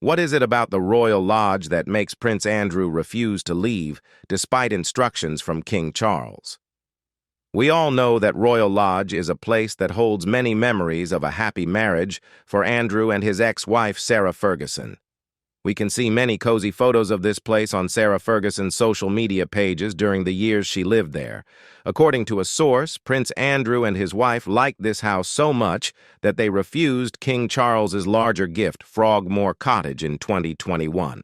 What is it about the Royal Lodge that makes Prince Andrew refuse to leave despite instructions from King Charles? We all know that Royal Lodge is a place that holds many memories of a happy marriage for Andrew and his ex-wife Sarah Ferguson. We can see many cozy photos of this place on Sarah Ferguson's social media pages during the years she lived there. According to a source, Prince Andrew and his wife liked this house so much that they refused King Charles's larger gift, Frogmore Cottage, in 2021.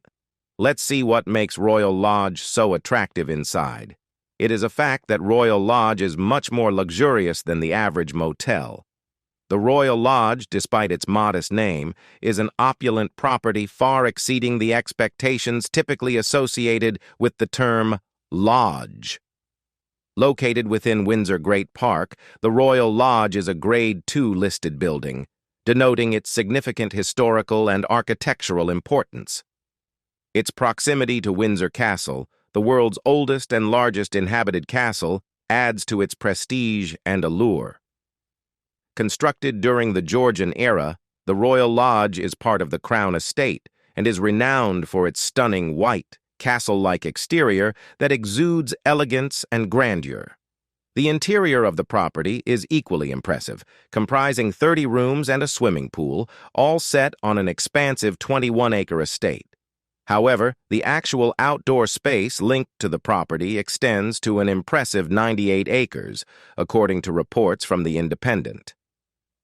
Let's see what makes Royal Lodge so attractive inside. It is a fact that Royal Lodge is much more luxurious than the average motel. The Royal Lodge, despite its modest name, is an opulent property far exceeding the expectations typically associated with the term lodge. Located within Windsor Great Park, the Royal Lodge is a Grade II listed building, denoting its significant historical and architectural importance. Its proximity to Windsor Castle, the world's oldest and largest inhabited castle, adds to its prestige and allure. Constructed during the Georgian era, the Royal Lodge is part of the Crown Estate and is renowned for its stunning white, castle-like exterior that exudes elegance and grandeur. The interior of the property is equally impressive, comprising 30 rooms and a swimming pool, all set on an expansive 21-acre estate. However, the actual outdoor space linked to the property extends to an impressive 98 acres, according to reports from The Independent.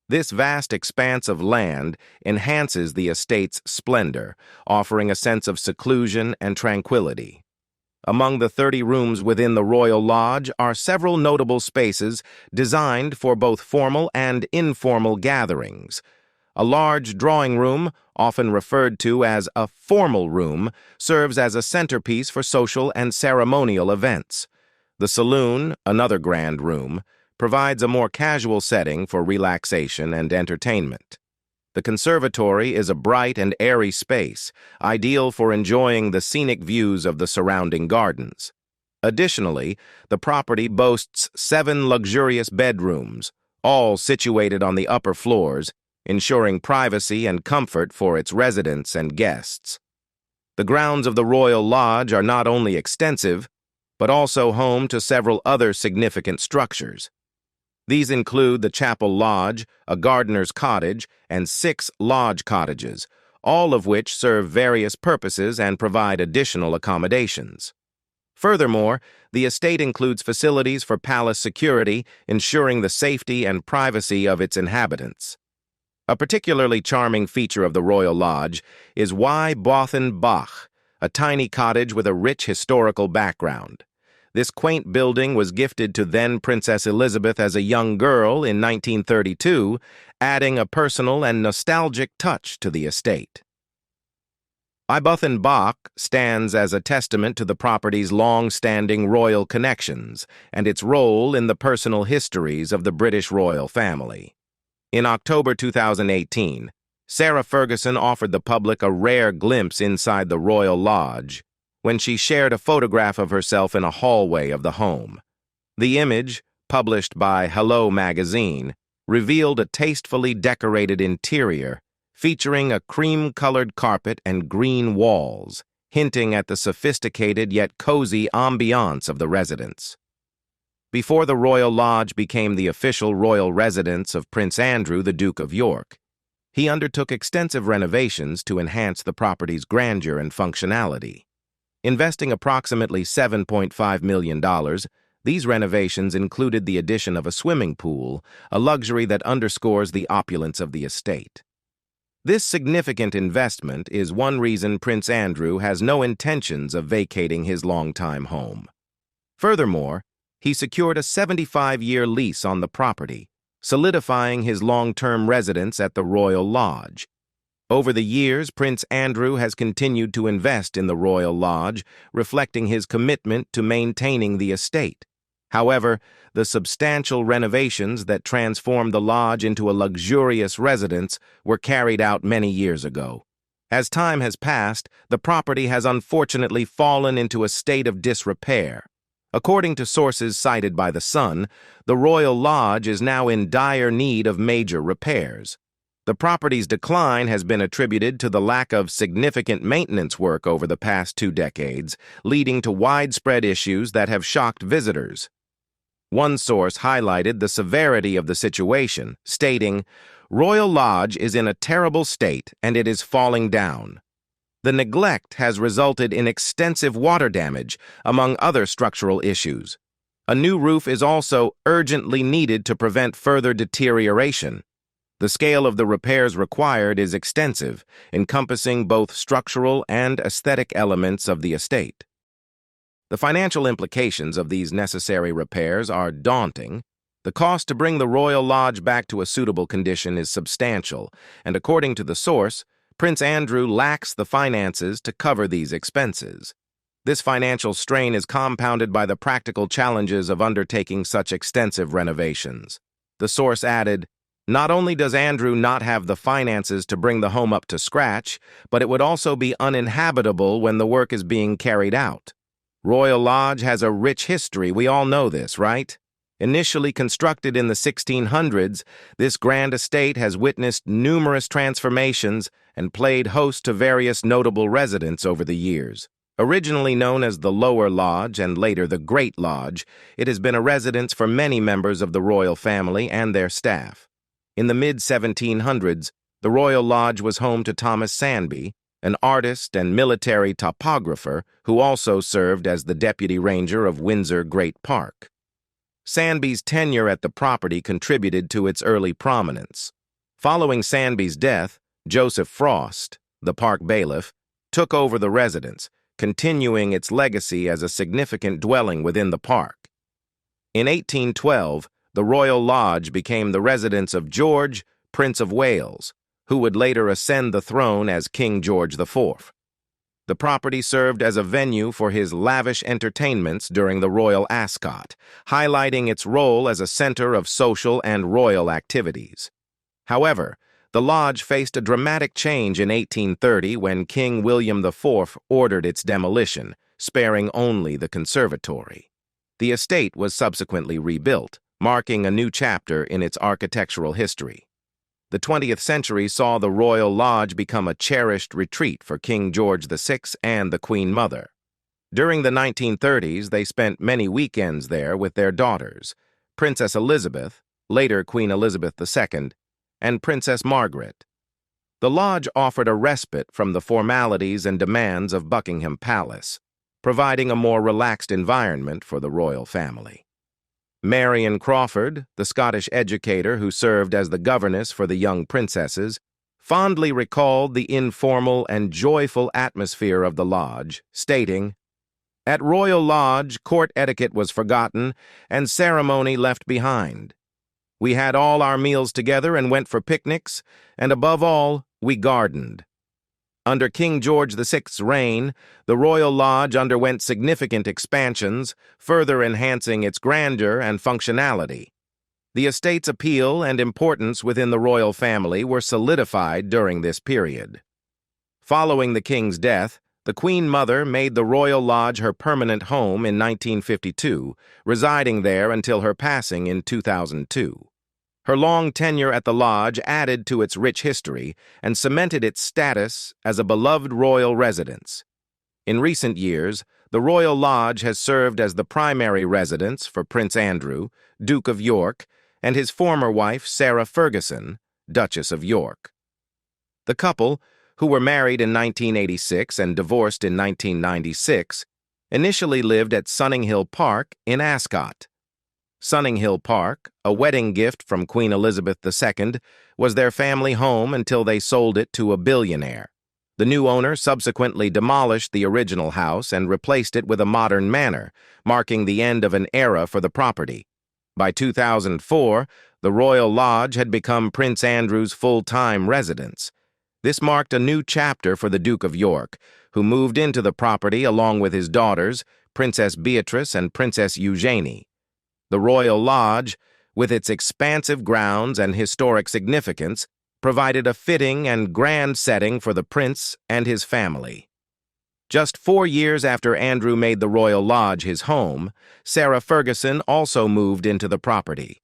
This vast expanse of land enhances the estate's splendor, offering a sense of seclusion and tranquility. Among the 30 rooms within the Royal Lodge are several notable spaces designed for both formal and informal gatherings. A large drawing room, often referred to as a formal room, serves as a centerpiece for social and ceremonial events. The saloon, another grand room, provides a more casual setting for relaxation and entertainment. The conservatory is a bright and airy space, ideal for enjoying the scenic views of the surrounding gardens. Additionally, the property boasts 7 luxurious bedrooms, all situated on the upper floors, ensuring privacy and comfort for its residents and guests. The grounds of the Royal Lodge are not only extensive, but also home to several other significant structures. These include the Chapel Lodge, a gardener's cottage, and 6 lodge cottages, all of which serve various purposes and provide additional accommodations. Furthermore, the estate includes facilities for palace security, ensuring the safety and privacy of its inhabitants. A particularly charming feature of the Royal Lodge is Y. Bothen Bach, a tiny cottage with a rich historical background. This quaint building was gifted to then Princess Elizabeth as a young girl in 1932, adding a personal and nostalgic touch to the estate. Ibothen Bach stands as a testament to the property's long-standing royal connections and its role in the personal histories of the British royal family. In October 2018, Sarah Ferguson offered the public a rare glimpse inside the Royal Lodge when she shared a photograph of herself in a hallway of the home. The image, published by Hello magazine, revealed a tastefully decorated interior featuring a cream-colored carpet and green walls, hinting at the sophisticated yet cozy ambiance of the residence. Before the Royal Lodge became the official royal residence of Prince Andrew, the Duke of York, he undertook extensive renovations to enhance the property's grandeur and functionality. Investing approximately $7.5 million, these renovations included the addition of a swimming pool, a luxury that underscores the opulence of the estate. This significant investment is one reason Prince Andrew has no intentions of vacating his longtime home. Furthermore, he secured a 75-year lease on the property, solidifying his long-term residence at the Royal Lodge. Over the years, Prince Andrew has continued to invest in the Royal Lodge, reflecting his commitment to maintaining the estate. However, the substantial renovations that transformed the lodge into a luxurious residence were carried out many years ago. As time has passed, the property has unfortunately fallen into a state of disrepair. According to sources cited by The Sun, the Royal Lodge is now in dire need of major repairs. The property's decline has been attributed to the lack of significant maintenance work over the past 2 decades, leading to widespread issues that have shocked visitors. One source highlighted the severity of the situation, stating, "Royal Lodge is in a terrible state and it is falling down. The neglect has resulted in extensive water damage, among other structural issues. A new roof is also urgently needed to prevent further deterioration. The scale of the repairs required is extensive, encompassing both structural and aesthetic elements of the estate." The financial implications of these necessary repairs are daunting. The cost to bring the Royal Lodge back to a suitable condition is substantial, and according to the source, Prince Andrew lacks the finances to cover these expenses. This financial strain is compounded by the practical challenges of undertaking such extensive renovations. The source added, "Not only does Andrew not have the finances to bring the home up to scratch, but it would also be uninhabitable when the work is being carried out. Royal Lodge has a rich history, we all know this, right? Initially constructed in the 1600s, this grand estate has witnessed numerous transformations and played host to various notable residents over the years. Originally known as the Lower Lodge and later the Great Lodge, it has been a residence for many members of the royal family and their staff. In the mid-1700s, the Royal Lodge was home to Thomas Sandby, an artist and military topographer who also served as the deputy ranger of Windsor Great Park. Sandby's tenure at the property contributed to its early prominence. Following Sandby's death, Joseph Frost, the park bailiff, took over the residence, continuing its legacy as a significant dwelling within the park. In 1812, the Royal Lodge became the residence of George, Prince of Wales, who would later ascend the throne as King George IV. The property served as a venue for his lavish entertainments during the Royal Ascot, highlighting its role as a center of social and royal activities. However, the lodge faced a dramatic change in 1830 when King William IV ordered its demolition, sparing only the conservatory. The estate was subsequently rebuilt, marking a new chapter in its architectural history. The 20th century saw the Royal Lodge become a cherished retreat for King George VI and the Queen Mother. During the 1930s, they spent many weekends there with their daughters, Princess Elizabeth, later Queen Elizabeth II, and Princess Margaret. The lodge offered a respite from the formalities and demands of Buckingham Palace, providing a more relaxed environment for the royal family. Marion Crawford, the Scottish educator who served as the governess for the young princesses, fondly recalled the informal and joyful atmosphere of the lodge, stating, "At Royal Lodge, court etiquette was forgotten and ceremony left behind. We had all our meals together and went for picnics, and above all, we gardened." Under King George VI's reign, the Royal Lodge underwent significant expansions, further enhancing its grandeur and functionality. The estate's appeal and importance within the royal family were solidified during this period. Following the king's death, the Queen Mother made the Royal Lodge her permanent home in 1952, residing there until her passing in 2002. Her long tenure at the lodge added to its rich history and cemented its status as a beloved royal residence. In recent years, the Royal Lodge has served as the primary residence for Prince Andrew, Duke of York, and his former wife, Sarah Ferguson, Duchess of York. The couple, who were married in 1986 and divorced in 1996, initially lived at Sunninghill Park in Ascot. Sunninghill Park, a wedding gift from Queen Elizabeth II, was their family home until they sold it to a billionaire. The new owner subsequently demolished the original house and replaced it with a modern manor, marking the end of an era for the property. By 2004, the Royal Lodge had become Prince Andrew's full-time residence. This marked a new chapter for the Duke of York, who moved into the property along with his daughters, Princess Beatrice and Princess Eugenie. The Royal Lodge, with its expansive grounds and historic significance, provided a fitting and grand setting for the prince and his family. Just 4 years after Andrew made the Royal Lodge his home, Sarah Ferguson also moved into the property.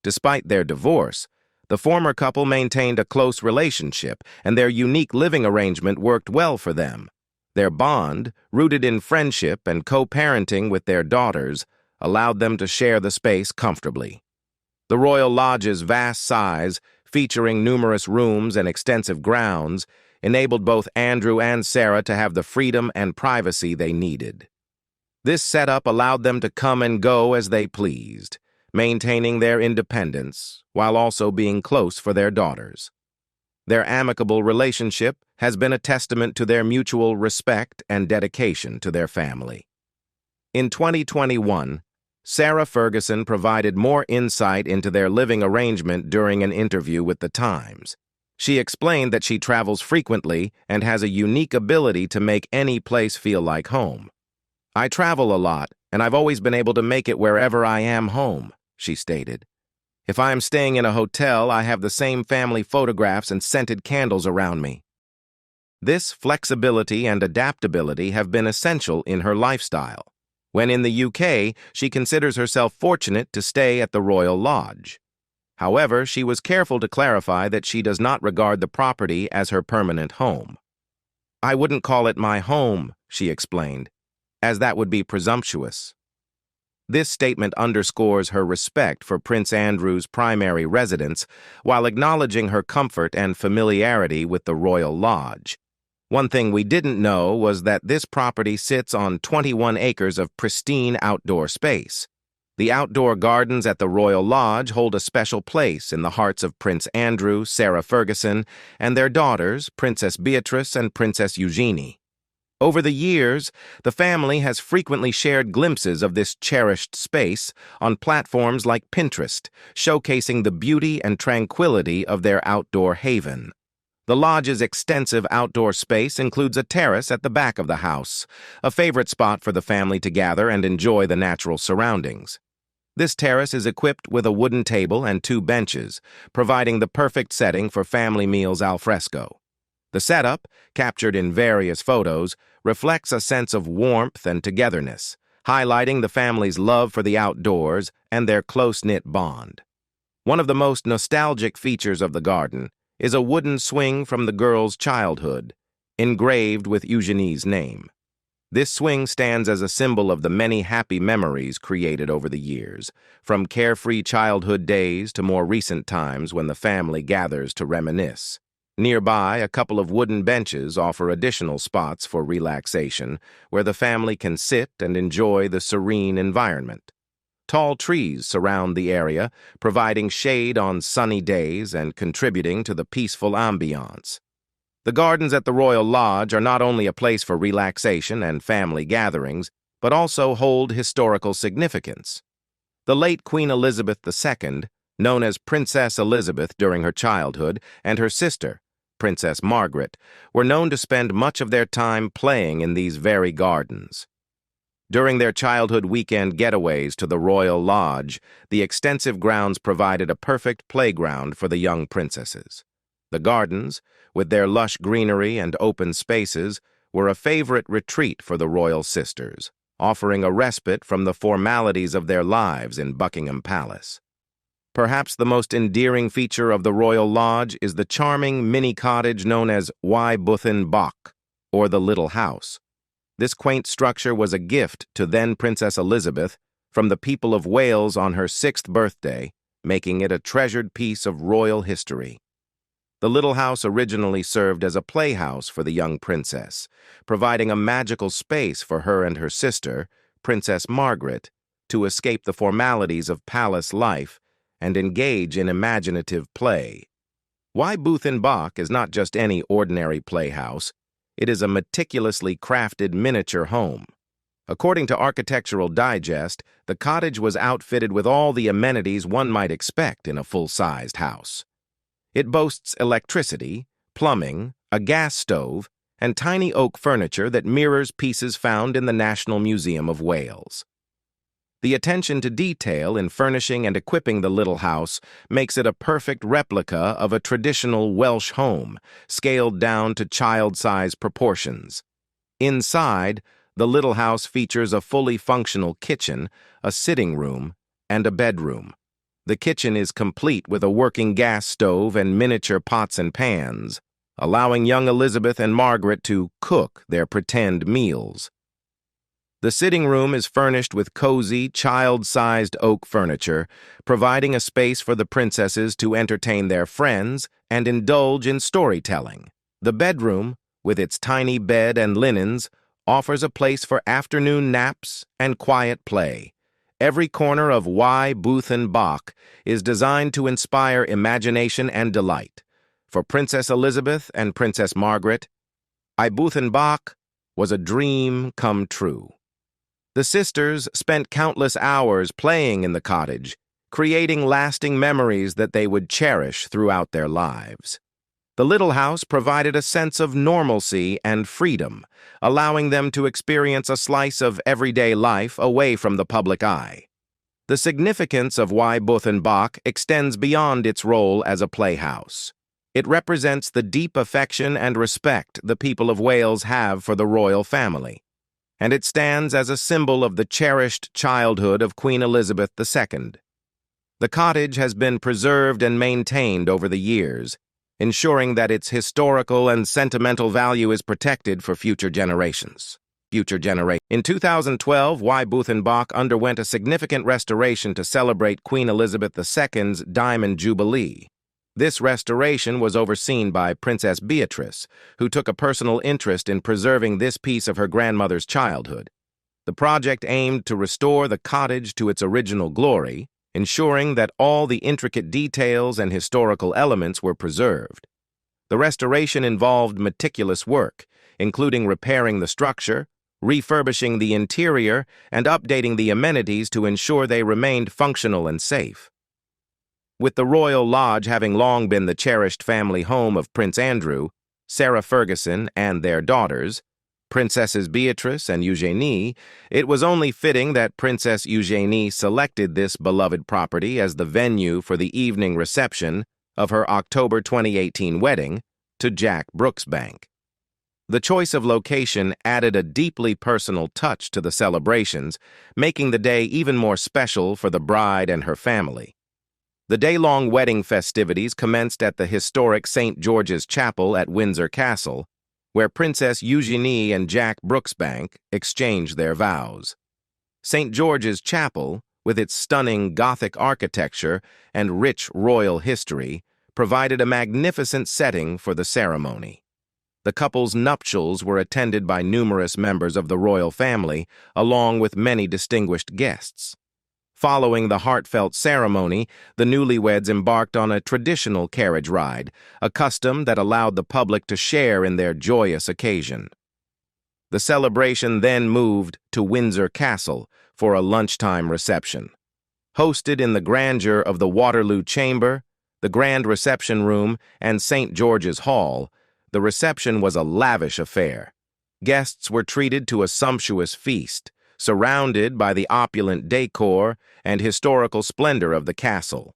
Despite their divorce, The former couple maintained a close relationship, and their unique living arrangement worked well for them. Their bond, rooted in friendship and co-parenting with their daughters, allowed them to share the space comfortably. The Royal Lodge's vast size, featuring numerous rooms and extensive grounds, enabled both Andrew and Sarah to have the freedom and privacy they needed. This setup allowed them to come and go as they pleased, maintaining their independence while also being close for their daughters. Their amicable relationship has been a testament to their mutual respect and dedication to their family. In 2021, Sarah Ferguson provided more insight into their living arrangement during an interview with The Times. She explained that she travels frequently and has a unique ability to make any place feel like home. "I travel a lot, and I've always been able to make it wherever I am home," she stated. "If I am staying in a hotel, I have the same family photographs and scented candles around me." This flexibility and adaptability have been essential in her lifestyle. When in the UK, she considers herself fortunate to stay at the Royal Lodge. However, she was careful to clarify that she does not regard the property as her permanent home. "I wouldn't call it my home," she explained, "as that would be presumptuous." This statement underscores her respect for Prince Andrew's primary residence while acknowledging her comfort and familiarity with the Royal Lodge. One thing we didn't know was that this property sits on 21 acres of pristine outdoor space. The outdoor gardens at the Royal Lodge hold a special place in the hearts of Prince Andrew, Sarah Ferguson, and their daughters, Princess Beatrice and Princess Eugenie. Over the years, the family has frequently shared glimpses of this cherished space on platforms like Pinterest, showcasing the beauty and tranquility of their outdoor haven. The lodge's extensive outdoor space includes a terrace at the back of the house, a favorite spot for the family to gather and enjoy the natural surroundings. This terrace is equipped with a wooden table and 2 benches, providing the perfect setting for family meals al fresco. The setup, captured in various photos, reflects a sense of warmth and togetherness, highlighting the family's love for the outdoors and their close-knit bond. One of the most nostalgic features of the garden is a wooden swing from the girl's childhood, engraved with Eugenie's name. This swing stands as a symbol of the many happy memories created over the years, from carefree childhood days to more recent times when the family gathers to reminisce. Nearby, a couple of wooden benches offer additional spots for relaxation, where the family can sit and enjoy the serene environment. Tall trees surround the area, providing shade on sunny days and contributing to the peaceful ambiance. The gardens at the Royal Lodge are not only a place for relaxation and family gatherings, but also hold historical significance. The late Queen Elizabeth II, known as Princess Elizabeth during her childhood, and her sister, Princess Margaret, were known to spend much of their time playing in these very gardens. During their childhood weekend getaways to the Royal Lodge, the extensive grounds provided a perfect playground for the young princesses. The gardens, with their lush greenery and open spaces, were a favorite retreat for the royal sisters, offering a respite from the formalities of their lives in Buckingham Palace. Perhaps the most endearing feature of the Royal Lodge is the charming mini cottage known as Y Bwthyn Bach, or the Little House. This quaint structure was a gift to then Princess Elizabeth from the people of Wales on her 6th birthday, making it a treasured piece of royal history. The Little House originally served as a playhouse for the young princess, providing a magical space for her and her sister, Princess Margaret, to escape the formalities of palace life and engage in imaginative play. Y Bwthyn Bach is not just any ordinary playhouse. It is a meticulously crafted miniature home. According to Architectural Digest, the cottage was outfitted with all the amenities one might expect in a full-sized house. It boasts electricity, plumbing, a gas stove, and tiny oak furniture that mirrors pieces found in the National Museum of Wales. The attention to detail in furnishing and equipping the Little House makes it a perfect replica of a traditional Welsh home, scaled down to child-size proportions. Inside, the Little House features a fully functional kitchen, a sitting room, and a bedroom. The kitchen is complete with a working gas stove and miniature pots and pans, allowing young Elizabeth and Margaret to cook their pretend meals. The sitting room is furnished with cozy, child-sized oak furniture, providing a space for the princesses to entertain their friends and indulge in storytelling. The bedroom, with its tiny bed and linens, offers a place for afternoon naps and quiet play. Every corner of Y. Booth and Bach is designed to inspire imagination and delight. For Princess Elizabeth and Princess Margaret, I. Booth and Bach was a dream come true. The sisters spent countless hours playing in the cottage, creating lasting memories that they would cherish throughout their lives. The little house provided a sense of normalcy and freedom, allowing them to experience a slice of everyday life away from the public eye. The significance of Y. Booth and Bach extends beyond its role as a playhouse. It represents the deep affection and respect the people of Wales have for the royal family, and it stands as a symbol of the cherished childhood of Queen Elizabeth II. The cottage has been preserved and maintained over the years, ensuring that its historical and sentimental value is protected for future generations. In 2012, Y. Booth and Bach underwent a significant restoration to celebrate Queen Elizabeth II's Diamond Jubilee. This restoration was overseen by Princess Beatrice, who took a personal interest in preserving this piece of her grandmother's childhood. The project aimed to restore the cottage to its original glory, ensuring that all the intricate details and historical elements were preserved. The restoration involved meticulous work, including repairing the structure, refurbishing the interior, and updating the amenities to ensure they remained functional and safe. With the Royal Lodge having long been the cherished family home of Prince Andrew, Sarah Ferguson, and their daughters, Princesses Beatrice and Eugenie, it was only fitting that Princess Eugenie selected this beloved property as the venue for the evening reception of her October 2018 wedding to Jack Brooksbank. The choice of location added a deeply personal touch to the celebrations, making the day even more special for the bride and her family. The day-long wedding festivities commenced at the historic St. George's Chapel at Windsor Castle, where Princess Eugenie and Jack Brooksbank exchanged their vows. St. George's Chapel, with its stunning Gothic architecture and rich royal history, provided a magnificent setting for the ceremony. The couple's nuptials were attended by numerous members of the royal family, along with many distinguished guests. Following the heartfelt ceremony, the newlyweds embarked on a traditional carriage ride, a custom that allowed the public to share in their joyous occasion. The celebration then moved to Windsor Castle for a lunchtime reception. Hosted in the grandeur of the Waterloo Chamber, the Grand Reception Room, and St. George's Hall, the reception was a lavish affair. Guests were treated to a sumptuous feast, surrounded by the opulent decor and historical splendor of the castle.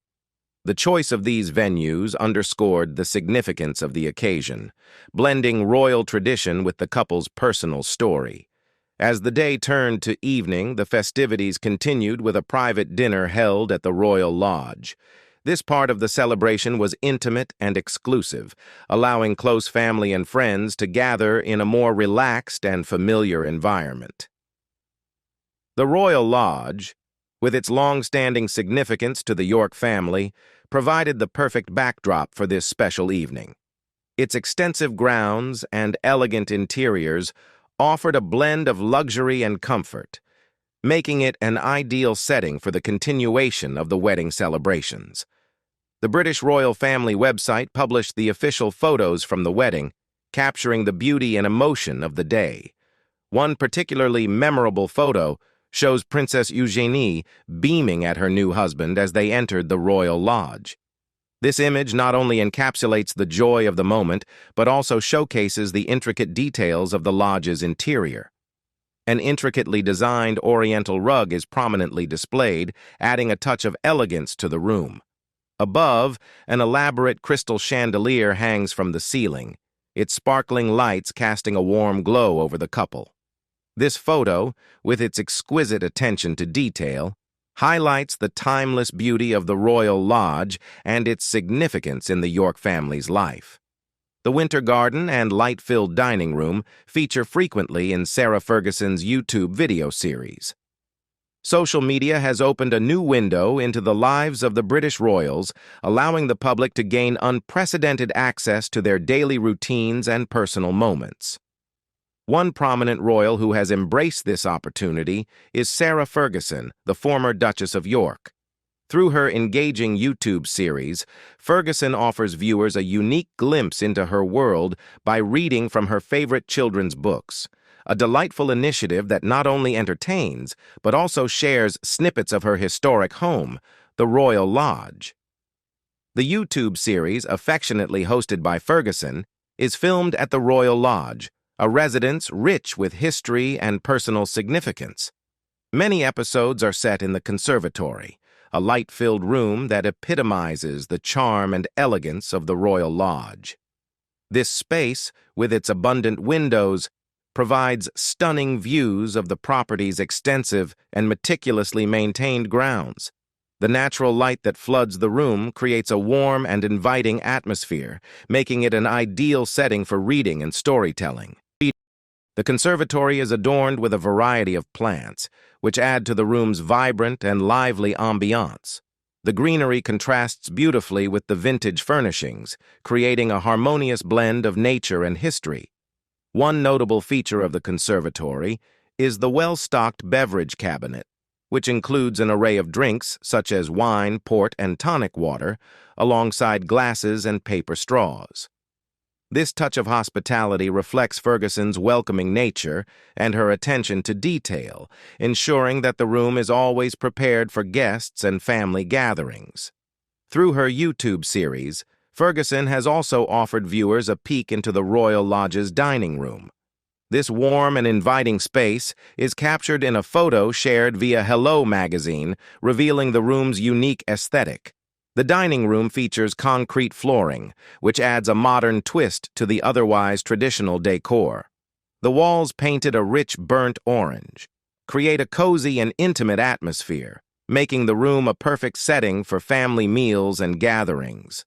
The choice of these venues underscored the significance of the occasion, blending royal tradition with the couple's personal story. As the day turned to evening, the festivities continued with a private dinner held at the Royal Lodge. This part of the celebration was intimate and exclusive, allowing close family and friends to gather in a more relaxed and familiar environment. The Royal Lodge, with its long-standing significance to the York family, provided the perfect backdrop for this special evening. Its extensive grounds and elegant interiors offered a blend of luxury and comfort, making it an ideal setting for the continuation of the wedding celebrations. The British royal family website published the official photos from the wedding, capturing the beauty and emotion of the day. One particularly memorable photo shows Princess Eugenie beaming at her new husband as they entered the Royal Lodge. This image not only encapsulates the joy of the moment, but also showcases the intricate details of the lodge's interior. An intricately designed oriental rug is prominently displayed, adding a touch of elegance to the room. Above, an elaborate crystal chandelier hangs from the ceiling, its sparkling lights casting a warm glow over the couple. This photo, with its exquisite attention to detail, highlights the timeless beauty of the Royal Lodge and its significance in the York family's life. The Winter Garden and light-filled dining room feature frequently in Sarah Ferguson's YouTube video series. Social media has opened a new window into the lives of the British royals, allowing the public to gain unprecedented access to their daily routines and personal moments. One prominent royal who has embraced this opportunity is Sarah Ferguson, the former Duchess of York. Through her engaging YouTube series, Ferguson offers viewers a unique glimpse into her world by reading from her favorite children's books, a delightful initiative that not only entertains, but also shares snippets of her historic home, the Royal Lodge. The YouTube series, affectionately hosted by Ferguson, is filmed at the Royal Lodge, a residence rich with history and personal significance. Many episodes are set in the conservatory, a light-filled room that epitomizes the charm and elegance of the Royal Lodge. This space, with its abundant windows, provides stunning views of the property's extensive and meticulously maintained grounds. The natural light that floods the room creates a warm and inviting atmosphere, making it an ideal setting for reading and storytelling. The conservatory is adorned with a variety of plants, which add to the room's vibrant and lively ambiance. The greenery contrasts beautifully with the vintage furnishings, creating a harmonious blend of nature and history. One notable feature of the conservatory is the well-stocked beverage cabinet, which includes an array of drinks such as wine, port, and tonic water, alongside glasses and paper straws. This touch of hospitality reflects Ferguson's welcoming nature and her attention to detail, ensuring that the room is always prepared for guests and family gatherings. Through her YouTube series, Ferguson has also offered viewers a peek into the Royal Lodge's dining room. This warm and inviting space is captured in a photo shared via Hello magazine, revealing the room's unique aesthetic. The dining room features concrete flooring, which adds a modern twist to the otherwise traditional decor. The walls, painted a rich burnt orange, create a cozy and intimate atmosphere, making the room a perfect setting for family meals and gatherings.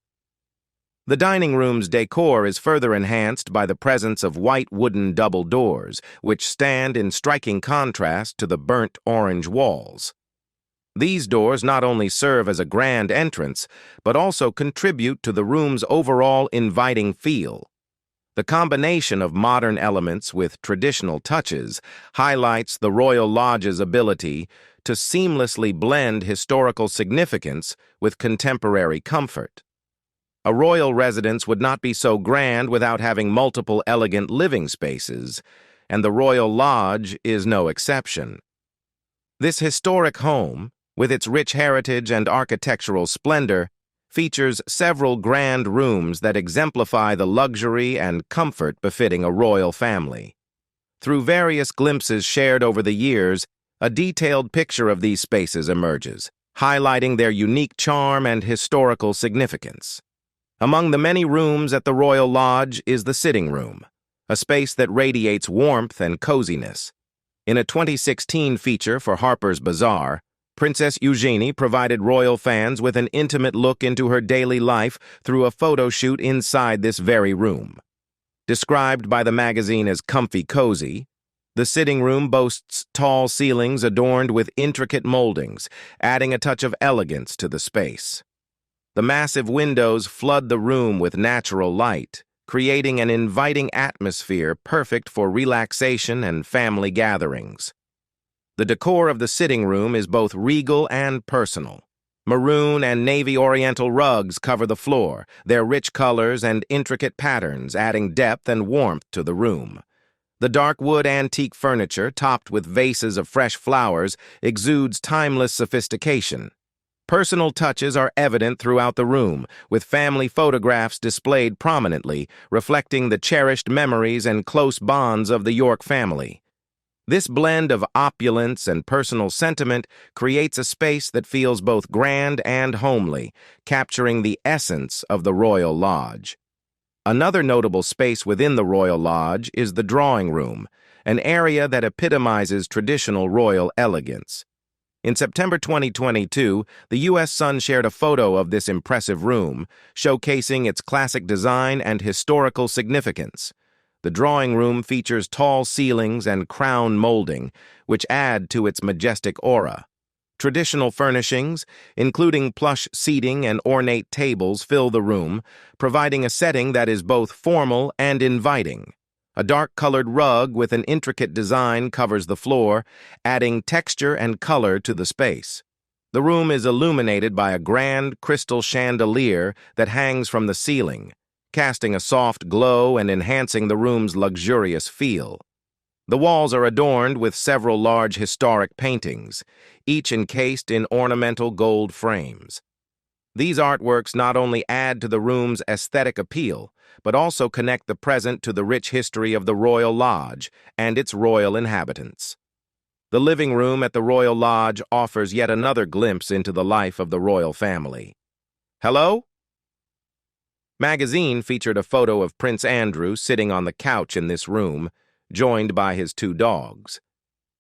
The dining room's decor is further enhanced by the presence of white wooden double doors, which stand in striking contrast to the burnt orange walls. These doors not only serve as a grand entrance, but also contribute to the room's overall inviting feel. The combination of modern elements with traditional touches highlights the Royal Lodge's ability to seamlessly blend historical significance with contemporary comfort. A royal residence would not be so grand without having multiple elegant living spaces, and the Royal Lodge is no exception. This historic home, with its rich heritage and architectural splendor, features several grand rooms that exemplify the luxury and comfort befitting a royal family. Through various glimpses shared over the years, a detailed picture of these spaces emerges, highlighting their unique charm and historical significance. Among the many rooms at the Royal Lodge is the sitting room, a space that radiates warmth and coziness. In a 2016 feature for Harper's Bazaar, Princess Eugenie provided royal fans with an intimate look into her daily life through a photo shoot inside this very room. Described by the magazine as comfy cozy, the sitting room boasts tall ceilings adorned with intricate moldings, adding a touch of elegance to the space. The massive windows flood the room with natural light, creating an inviting atmosphere perfect for relaxation and family gatherings. The decor of the sitting room is both regal and personal. Maroon and navy oriental rugs cover the floor, their rich colors and intricate patterns adding depth and warmth to the room. The dark wood antique furniture, topped with vases of fresh flowers, exudes timeless sophistication. Personal touches are evident throughout the room, with family photographs displayed prominently, reflecting the cherished memories and close bonds of the York family. This blend of opulence and personal sentiment creates a space that feels both grand and homely, capturing the essence of the Royal Lodge. Another notable space within the Royal Lodge is the drawing room, an area that epitomizes traditional royal elegance. In September 2022, the U.S. Sun shared a photo of this impressive room, showcasing its classic design and historical significance. The drawing room features tall ceilings and crown molding, which add to its majestic aura. Traditional furnishings, including plush seating and ornate tables, fill the room, providing a setting that is both formal and inviting. A dark-colored rug with an intricate design covers the floor, adding texture and color to the space. The room is illuminated by a grand crystal chandelier that hangs from the ceiling, casting a soft glow and enhancing the room's luxurious feel. The walls are adorned with several large historic paintings, each encased in ornamental gold frames. These artworks not only add to the room's aesthetic appeal, but also connect the present to the rich history of the Royal Lodge and its royal inhabitants. The living room at the Royal Lodge offers yet another glimpse into the life of the royal family. Hello? Magazine featured a photo of Prince Andrew sitting on the couch in this room, joined by his 2 dogs.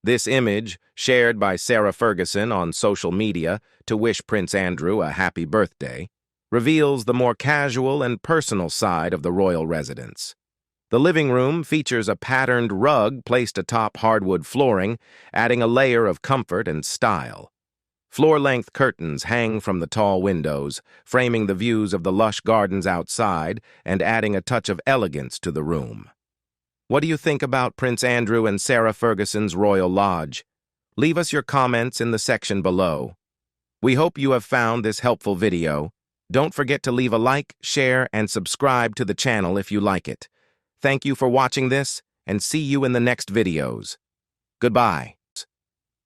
This image, shared by Sarah Ferguson on social media to wish Prince Andrew a happy birthday, reveals the more casual and personal side of the royal residence. The living room features a patterned rug placed atop hardwood flooring, adding a layer of comfort and style. Floor-length curtains hang from the tall windows, framing the views of the lush gardens outside and adding a touch of elegance to the room. What do you think about Prince Andrew and Sarah Ferguson's Royal Lodge? Leave us your comments in the section below. We hope you have found this helpful video. Don't forget to leave a like, share, and subscribe to the channel if you like it. Thank you for watching this, and see you in the next videos. Goodbye.